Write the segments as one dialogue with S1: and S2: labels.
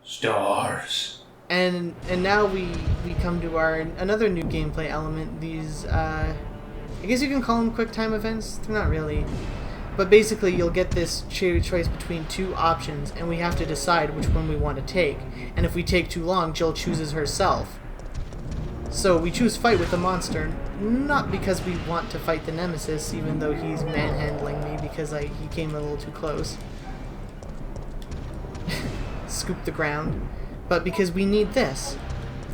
S1: Stars.
S2: And now we come to our another new gameplay element. These I guess you can call them quick time events. They're not really, but basically you'll get this choice between two options, and we have to decide which one we want to take. And if we take too long, Jill chooses herself. So we choose fight with the monster, not because we want to fight the Nemesis, even though he's manhandling me because he came a little too close. Scoop the ground. But because we need this.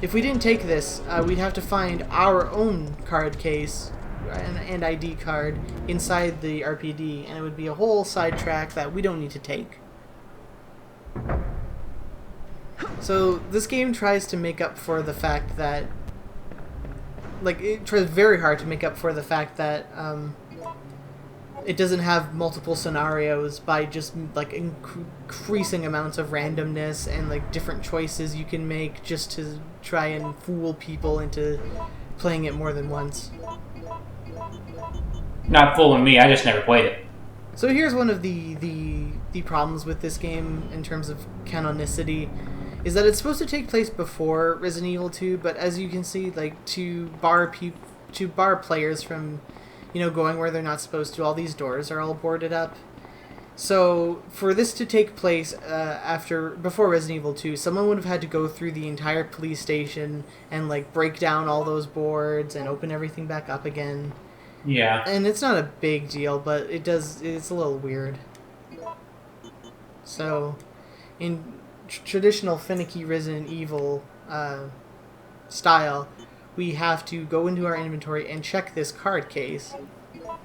S2: If we didn't take this, we'd have to find our own card case and ID card inside the RPD, and it would be a whole sidetrack that we don't need to take. So this game tries to make up for the fact that, it tries very hard to make up for the fact that it doesn't have multiple scenarios by just increasing amounts of randomness and different choices you can make just to try and fool people into playing it more than once.
S1: Not fooling me, I just never played it.
S2: So here's one of the problems with this game in terms of canonicity, is that it's supposed to take place before Resident Evil 2, but as you can see, to bar players from going where they're not supposed to, all these doors are all boarded up. So for this to take place before Resident Evil 2, someone would have had to go through the entire police station and break down all those boards and open everything back up again.
S1: Yeah.
S2: And it's not a big deal, but it's a little weird. So in traditional finicky Resident Evil style, we have to go into our inventory and check this card case,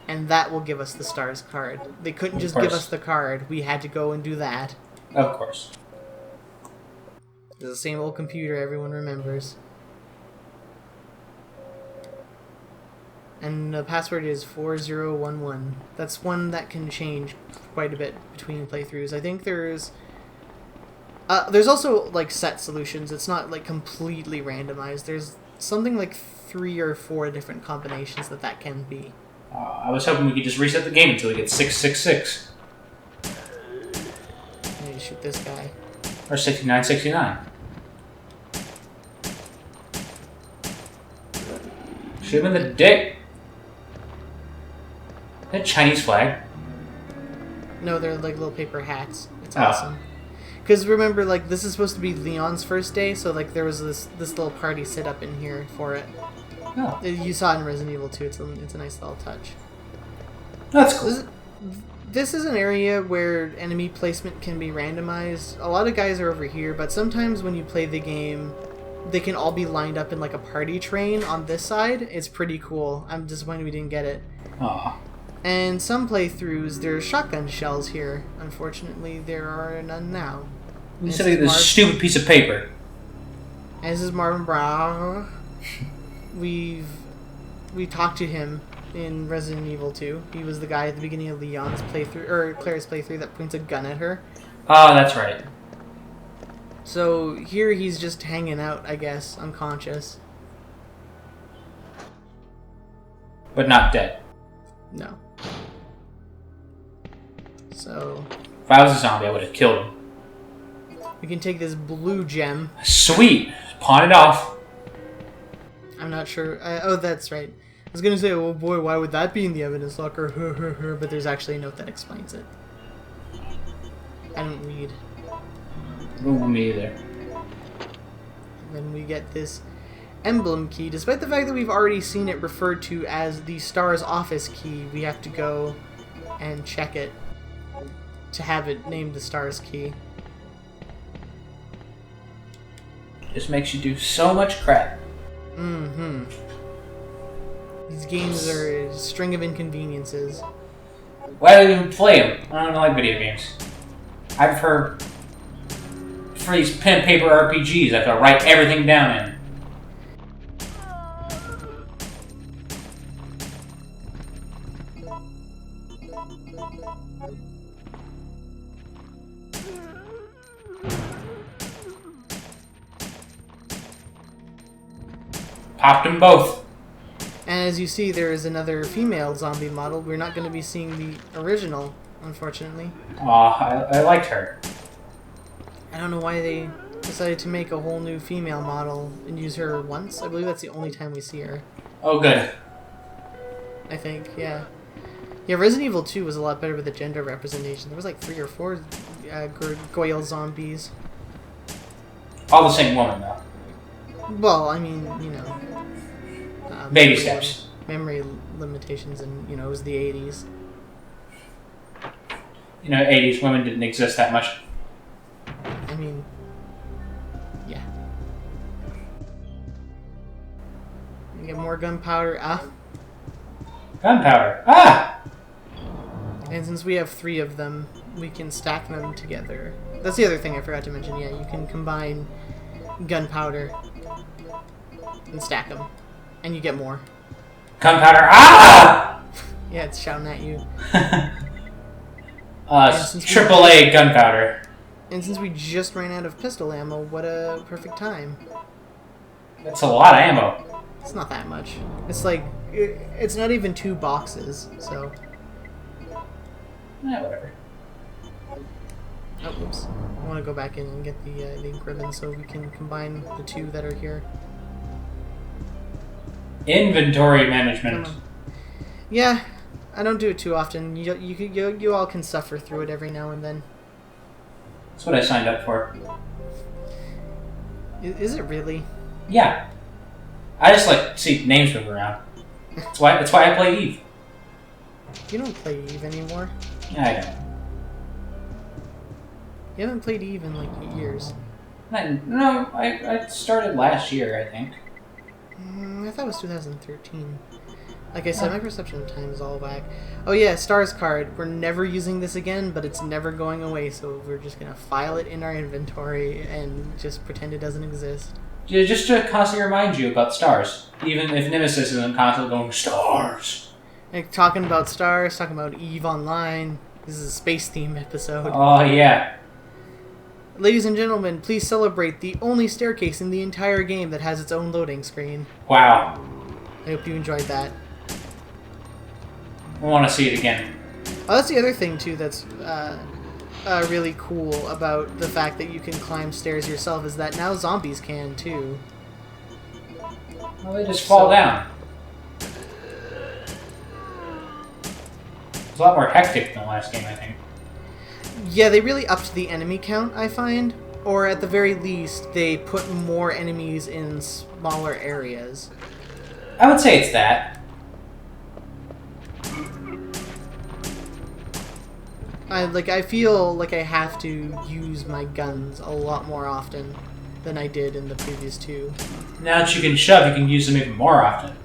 S2: and that will give us the stars card. They couldn't just give us the card. We had to go and do that.
S1: Of course.
S2: It's the same old computer everyone remembers. And the password is 4011. That's one that can change quite a bit between playthroughs. I think there's also set solutions. It's not completely randomized. There's something 3 or 4 different combinations that can be.
S1: I was hoping we could just reset the game until we get 666.
S2: I need to shoot this guy.
S1: Or 6969. Shoot him in the dick. That Chinese flag?
S2: No, they're little paper hats. It's awesome. Because remember, this is supposed to be Leon's first day, so there was this little party set up in here for it.
S1: Oh.
S2: You saw it in Resident Evil 2. It's a nice little touch.
S1: That's cool.
S2: This is an area where enemy placement can be randomized. A lot of guys are over here, but sometimes when you play the game, they can all be lined up in a party train on this side. It's pretty cool. I'm disappointed we didn't get it.
S1: Aw.
S2: And some playthroughs, there's shotgun shells here. Unfortunately, there are none now.
S1: You said like this stupid piece of paper.
S2: And this is Marvin Brown. We talked to him in Resident Evil 2. He was the guy at the beginning of Leon's playthrough, or Claire's playthrough, that points a gun at her.
S1: Oh, that's right.
S2: So here he's just hanging out, I guess, unconscious.
S1: But not dead.
S2: No. So
S1: if I was a zombie, I would have killed him.
S2: We can take this blue gem.
S1: Sweet! Pawn it off.
S2: I'm not sure. Oh, that's right. I was gonna say, oh boy, why would that be in the evidence locker? But there's actually a note that explains it. I don't read.
S1: Ooh, me either.
S2: Then we get this emblem key. Despite the fact that we've already seen it referred to as the STARS office key, we have to go and check it to have it named the STARS key.
S1: Just makes you do so much crap.
S2: Mm-hmm. These games are a string of inconveniences.
S1: Why do I even play them? I don't like video games. I prefer for these pen and paper RPGs. I have to write everything down in. Popped them both.
S2: And as you see, there is another female zombie model. We're not going to be seeing the original, unfortunately.
S1: Aw, I liked her.
S2: I don't know why they decided to make a whole new female model and use her once. I believe that's the only time we see her.
S1: Oh, good.
S2: I think, yeah. Yeah, Resident Evil 2 was a lot better with the gender representation. There was like 3 or 4 Goyle zombies.
S1: All the same woman, though.
S2: Well, I mean, you know.
S1: Baby steps.
S2: Memory limitations, and, you know, it was the 80s.
S1: You know, 80s women didn't exist that much.
S2: I mean, yeah. You get more gunpowder.
S1: Gunpowder. Ah!
S2: And since we have 3 of them, we can stack them together. That's the other thing I forgot to mention. Yeah, you can combine gunpowder and stack them, and you get more.
S1: Gunpowder. Ah!
S2: Yeah, it's shouting at you.
S1: AAA gunpowder.
S2: And since we just ran out of pistol ammo, what a perfect time.
S1: That's a lot of ammo.
S2: It's not that much. It's like, it's not even 2 boxes, so.
S1: Whatever.
S2: Oh, whoops. I want to go back in and get the ink ribbon so we can combine the 2 that are here.
S1: Inventory management.
S2: Yeah, I don't do it too often. You all can suffer through it every now and then.
S1: That's what I signed up for.
S2: Is it really?
S1: Yeah. I just like to see names move around. That's why I play Eve.
S2: You don't play Eve anymore.
S1: Yeah, I know.
S2: You haven't played Eve in like years.
S1: No, I started last year, I think.
S2: I thought it was 2013. Like I said, my perception of time is all whack. Oh yeah, Stars card. We're never using this again, but it's never going away, so we're just gonna file it in our inventory and just pretend it doesn't exist.
S1: Yeah, just to constantly remind you about stars. Even if Nemesis isn't constantly going, stars!
S2: Like, talking about stars, talking about Eve Online. This is a space theme episode.
S1: Oh, yeah.
S2: Ladies and gentlemen, please celebrate the only staircase in the entire game that has its own loading screen.
S1: Wow.
S2: I hope you enjoyed that.
S1: I want to see it again.
S2: Oh, that's the other thing, too, that's really cool about the fact that you can climb stairs yourself, is that now zombies can, too.
S1: Well, they just fall down. It's a lot more hectic than the last game, I think.
S2: Yeah, they really upped the enemy count, I find. Or at the very least, they put more enemies in smaller areas.
S1: I would say it's that.
S2: I feel like I have to use my guns a lot more often than I did in the previous 2.
S1: Now that you can shove, you can use them even more often.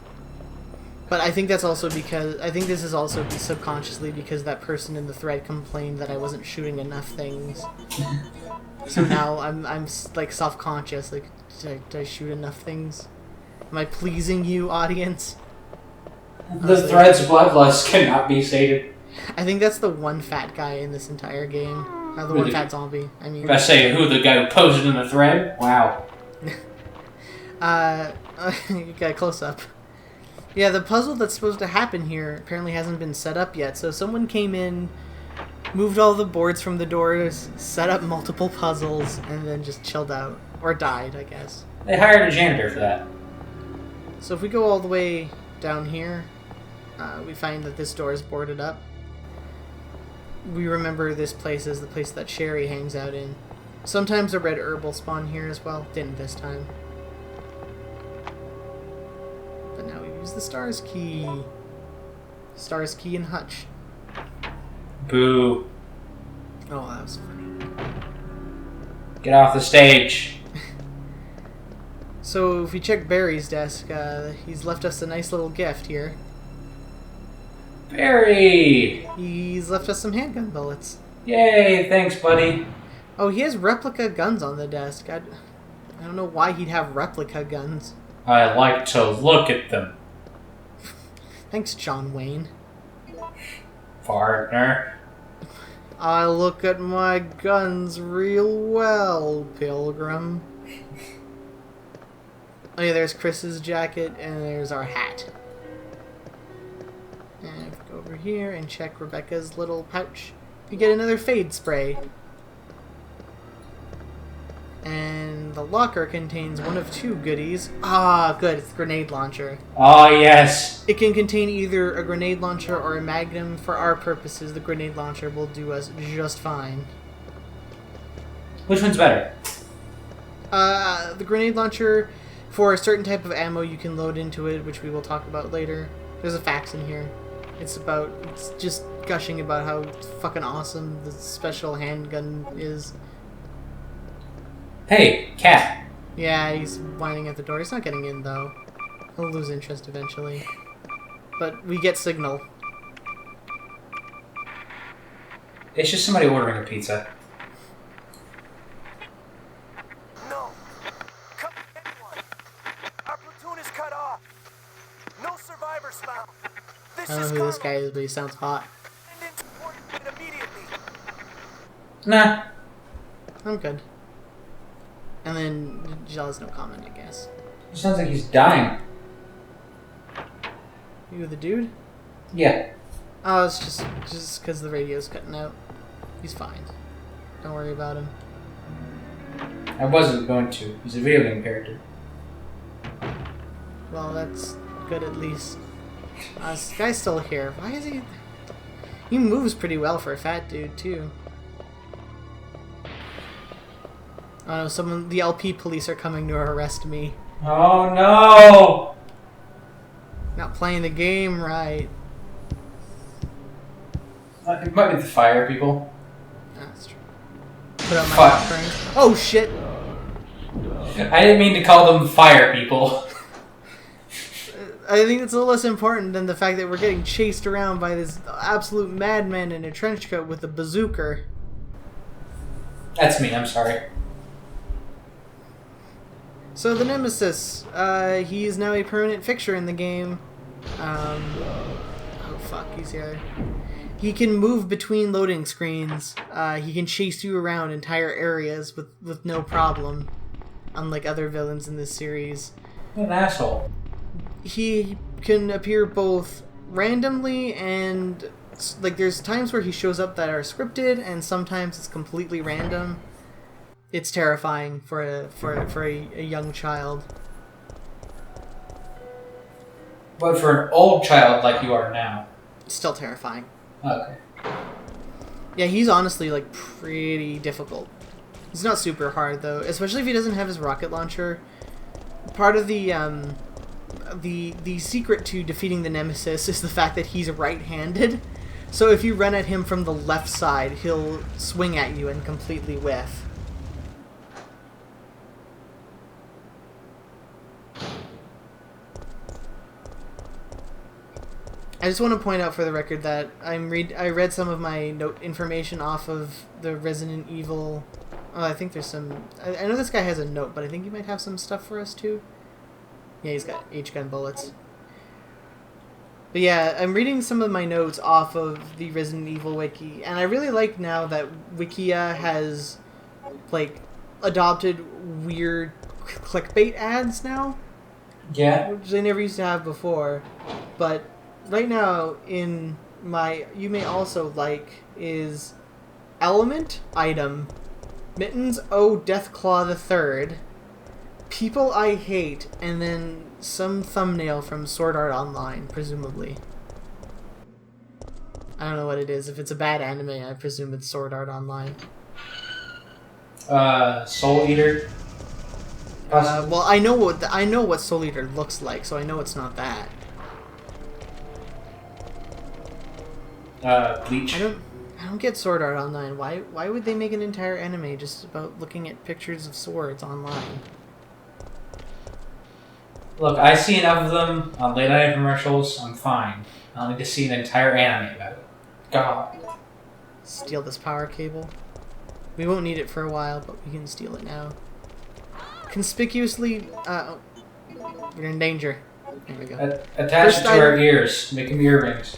S2: But I think that's also because... I think this is also subconsciously because that person in the thread complained that I wasn't shooting enough things. So now I'm like, self-conscious. Like, did I shoot enough things? Am I pleasing you, audience?
S1: The thread's bloodlust cannot be sated.
S2: I think that's the one fat guy in this entire game. Or the one fat zombie. I mean...
S1: If I say who the guy who posed in the thread? Wow.
S2: You got a close-up. Yeah, the puzzle that's supposed to happen here apparently hasn't been set up yet, so someone came in, moved all the boards from the doors, set up multiple puzzles, and then just chilled out. Or died, I guess.
S1: They hired a janitor for that.
S2: So if we go all the way down here, we find that this door is boarded up. We remember this place as the place that Sherry hangs out in. Sometimes a red herb will spawn here as well. Didn't this time. But now we use the Stars key. Stars key and Hutch.
S1: Boo.
S2: Oh, that was funny.
S1: Get off the stage.
S2: So if we check Barry's desk, he's left us a nice little gift here.
S1: Barry!
S2: He's left us some handgun bullets.
S1: Yay, thanks, buddy.
S2: Oh, he has replica guns on the desk. I don't know why he'd have replica guns.
S1: I like to look at them.
S2: Thanks, John Wayne.
S1: Partner.
S2: I look at my guns real well, Pilgrim. Oh yeah, there's Chris's jacket, and there's our hat. And if we go over here and check Rebecca's little pouch, we get another fade spray. And locker contains one of two goodies. Ah, good, it's the grenade launcher.
S1: Oh, yes.
S2: It can contain either a grenade launcher or a magnum. For our purposes, the grenade launcher will do us just fine.
S1: Which one's better?
S2: The grenade launcher, for a certain type of ammo you can load into it, which we will talk about later. There's a fax in here. It's just gushing about how fucking awesome the special handgun is.
S1: Hey, cat.
S2: Yeah, he's whining at the door. He's not getting in, though. He'll lose interest eventually. But we get signal.
S1: It's just somebody ordering a pizza.
S3: No. Come anyone. Our platoon is cut off. No survivors found. This
S2: I don't know who this guy is, but he sounds hot.
S3: Immediately.
S1: Nah.
S2: I'm good. And then Jill has no comment, I guess.
S1: It sounds like he's dying.
S2: You the dude?
S1: Yeah.
S2: Oh, it's just because the radio's cutting out. He's fine. Don't worry about him.
S1: I wasn't going to. He's a video game character.
S2: Well, that's good at least. This guy's still here. Why is he... He moves pretty well for a fat dude, too. Oh no, the LP police are coming to arrest me.
S1: Oh no!
S2: Not playing the game right.
S1: It might be the fire people.
S2: That's true. Put on my
S1: Fuck.
S2: offering. Oh shit!
S1: I didn't mean to call them fire people.
S2: I think it's a little less important than the fact that we're getting chased around by this absolute madman in a trench coat with a bazooka.
S1: That's me, I'm sorry.
S2: So the Nemesis, he is now a permanent fixture in the game. Oh fuck, he's here. He can move between loading screens. He can chase you around entire areas with no problem, unlike other villains in this series.
S1: What an asshole.
S2: He can appear both randomly and like there's times where he shows up that are scripted, and sometimes it's completely random. It's terrifying for a young child.
S1: But for an old child like you are now.
S2: Still terrifying.
S1: Okay.
S2: Yeah, he's honestly like pretty difficult. He's not super hard though, especially if he doesn't have his rocket launcher. Part of the secret to defeating the Nemesis is the fact that he's right-handed. So if you run at him from the left side, he'll swing at you and completely whiff. I just want to point out for the record that I read some of my note information off of the Resident Evil. Oh, I think there's some. I know this guy has a note, but I think he might have some stuff for us too. Yeah, he's got H-gun bullets. But yeah, I'm reading some of my notes off of the Resident Evil wiki, and I really like now that Wikia has like adopted weird clickbait ads now.
S1: Yeah.
S2: Which they never used to have before, but. Right now, in my you may also like is element item mittens Deathclaw the Third, people I hate, and then some thumbnail from Sword Art Online, presumably. I don't know what it is. If it's a bad anime, I presume it's Sword Art Online.
S1: Soul Eater.
S2: Well, I know what Soul Eater looks like, so I know it's not that.
S1: Bleach.
S2: I don't get Sword Art Online. Why would they make an entire anime just about looking at pictures of swords online?
S1: Look, I see enough of them on late night commercials. I'm fine. I don't need to see an entire anime about it. God.
S2: Steal this power cable. We won't need it for a while, but we can steal it now. Conspicuously, we're in danger. There we go.
S1: Attach it to our ears. Make them earrings.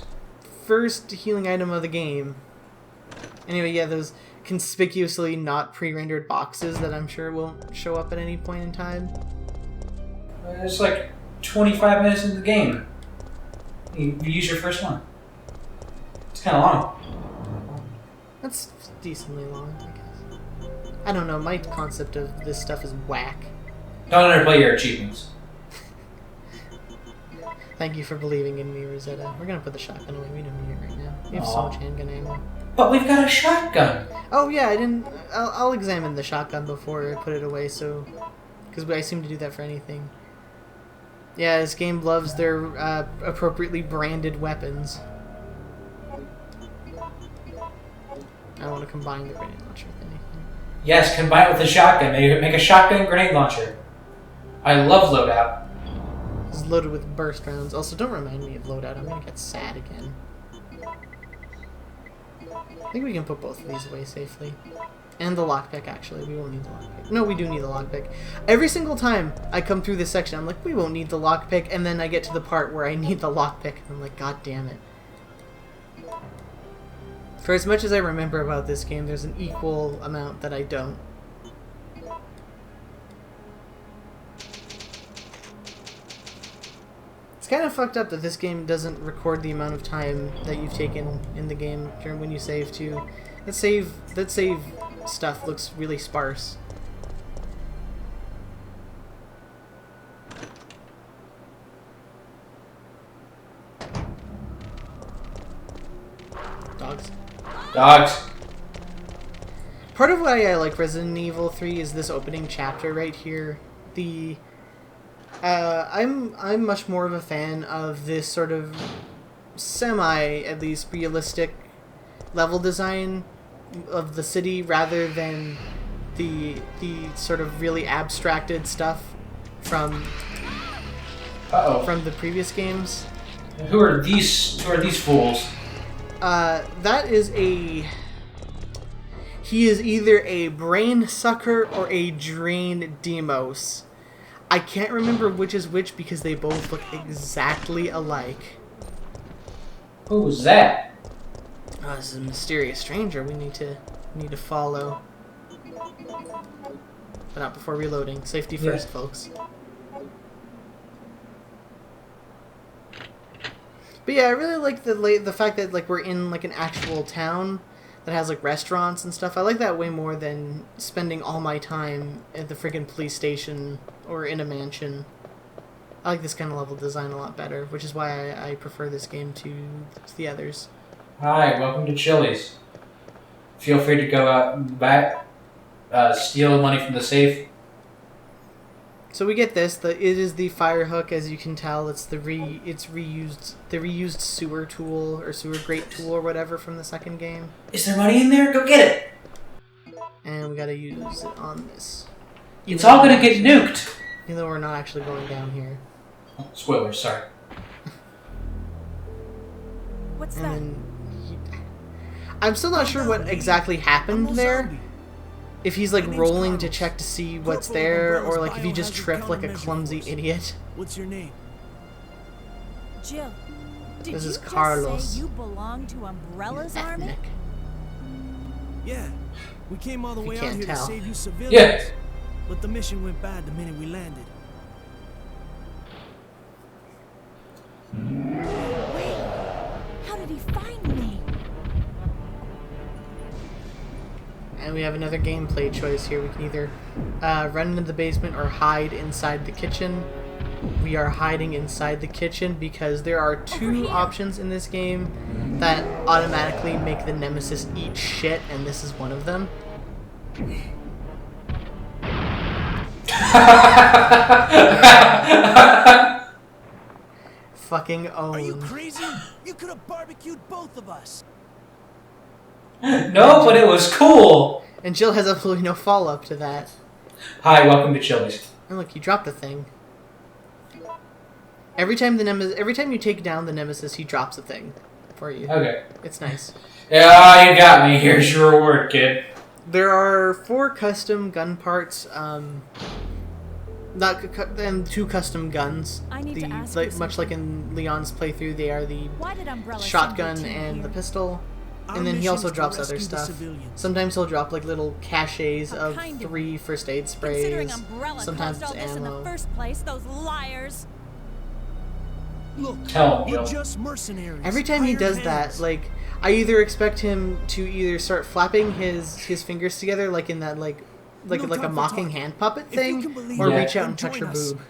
S2: First healing item of the game. Anyway, yeah, those conspicuously not pre-rendered boxes that I'm sure won't show up at any point in time.
S1: It's like 25 minutes into the game. You use your first one. It's kind of long.
S2: That's decently long, I guess. I don't know, my concept of this stuff is whack.
S1: Don't underplay your achievements.
S2: Thank you for believing in me, Rosetta. We're gonna put the shotgun away. We don't need it right now. We have so
S1: Aw.
S2: much handgun ammo.
S1: But we've got a shotgun.
S2: Oh yeah, I didn't. I'll examine the shotgun before I put it away. So, because I seem to do that for anything. Yeah, this game loves their appropriately branded weapons. I want to combine the grenade launcher with anything.
S1: Yes, combine it with the shotgun. Make a shotgun grenade launcher. I love loadout.
S2: It's loaded with burst rounds. Also, don't remind me of loadout. I'm gonna get sad again. I think we can put both of these away safely. And the lockpick, actually. We won't need the lockpick. No, we do need the lockpick. Every single time I come through this section, I'm like, we won't need the lockpick, and then I get to the part where I need the lockpick, and I'm like, god damn it. For as much as I remember about this game, there's an equal amount that I don't. It's kind of fucked up that this game doesn't record the amount of time that you've taken in the game during when you save too. That save stuff looks really sparse. Dogs.
S1: Dogs.
S2: Part of why I like Resident Evil 3 is this opening chapter right here. I'm much more of a fan of this sort of at least realistic level design of the city rather than the sort of really abstracted stuff from the previous games.
S1: Who are these fools?
S2: That is he is either a brain sucker or a drain demos. I can't remember which is which because they both look exactly alike.
S1: Who's that?
S2: Oh, this is a mysterious stranger we need to follow. But not before reloading. Safety first, folks. But yeah, I really like the fact that like we're in like an actual town that has like restaurants and stuff. I like that way more than spending all my time at the friggin' police station or in a mansion. I like this kind of level design a lot better, which is why I prefer this game to the others.
S1: Hi, welcome to Chili's. Feel free to go out and back, steal money from the safe.
S2: So we get this. It is the fire hook, as you can tell. It's the reused sewer tool or sewer grate tool or whatever from the second game.
S1: Is there money in there? Go get it.
S2: And we gotta use it on this.
S1: It's all gonna get nuked.
S2: Even though we're not actually going down here.
S1: Spoilers, sorry.
S4: What's that?
S2: And then I'm still not sure what exactly happened there. If he's like rolling to check to see what's there, or like if he just tripped like a clumsy idiot.
S5: What's your name?
S4: Jill, did
S2: This
S4: you
S2: is
S4: just
S2: Carlos.
S4: say you belong to Umbrella's army?
S2: Ethnic.
S5: Yeah. We came all the
S2: You
S5: way out
S2: can't
S5: here
S2: tell.
S5: to save you civilians.
S1: Yeah.
S5: But the mission went bad the minute we landed.
S4: Wait, how did he find me?
S2: And we have another gameplay choice here. We can either run into the basement or hide inside the kitchen. We are hiding inside the kitchen because there are two options in this game that automatically make the Nemesis eat shit, and this is one of them. Fucking
S5: Are you
S2: own.
S5: crazy? You could have barbecued both of us.
S1: No, but it was cool.
S2: And Jill has absolutely no follow-up to that.
S1: Hi, welcome to Chili's.
S2: And look, he dropped a thing. Every time you take down the Nemesis, he drops a thing for you.
S1: Okay.
S2: It's nice.
S1: Yeah, you got me. Here's your reward, kid.
S2: There are 4 custom gun parts, and 2 custom guns.
S4: I need to ask you
S2: Much like in Leon's playthrough, they are the
S4: Why did Umbrella
S2: shotgun
S4: send your team
S2: and
S4: here?
S2: the pistol.
S5: Our
S2: And then he
S5: mission
S2: also
S5: is to
S2: drops other
S5: rescue the
S2: stuff.
S5: civilians.
S2: Sometimes he'll drop like little caches
S4: How
S2: of
S4: kind of
S2: 3 first aid
S4: Considering
S2: sprays.
S4: Umbrella
S2: Sometimes
S4: caused all
S2: it's
S4: this in the
S2: ammo.
S4: first place, those liars.
S5: Look,
S1: Tell him,
S5: we're
S1: Jill.
S5: just mercenaries.
S2: Every time he
S5: hired
S2: does
S5: hands.
S2: that, like, I either expect him to either start flapping his fingers together, like in that like like
S5: No
S2: a
S5: time for
S2: mocking
S5: talking.
S2: hand puppet
S5: If you
S2: thing,
S5: can believe
S2: or
S1: it,
S2: reach out
S5: then
S2: and touch
S5: join
S2: her
S5: us.
S2: boob.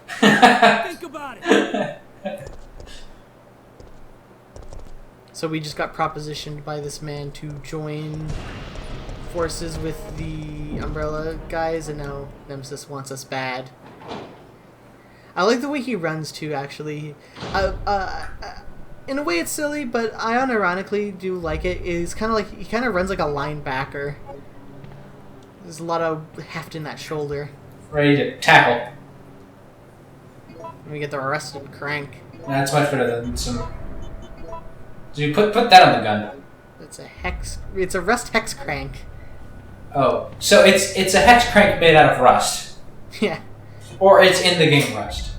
S5: Think about it.
S2: So we just got propositioned by this man to join forces with the Umbrella guys, and now Nemesis wants us bad. I like the way he runs too, actually. In a way it's silly, but I unironically do like it. It's kind of like, he kind of runs like a linebacker. There's a lot of heft in that shoulder.
S1: Ready to tackle.
S2: And we get the arrested crank.
S1: That's much better than some. So you put that on the gun.
S2: It's a rust hex crank.
S1: Oh, so it's a hex crank made out of rust,
S2: Yeah.
S1: or it's in the game Rust.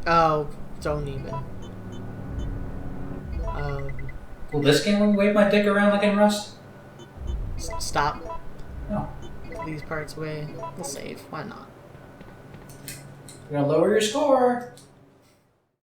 S2: Oh, don't even.
S1: Will this game wave my dick around like in Rust?
S2: Stop.
S1: No.
S2: These parts away. We'll save. Why not?
S1: You're gonna lower your score.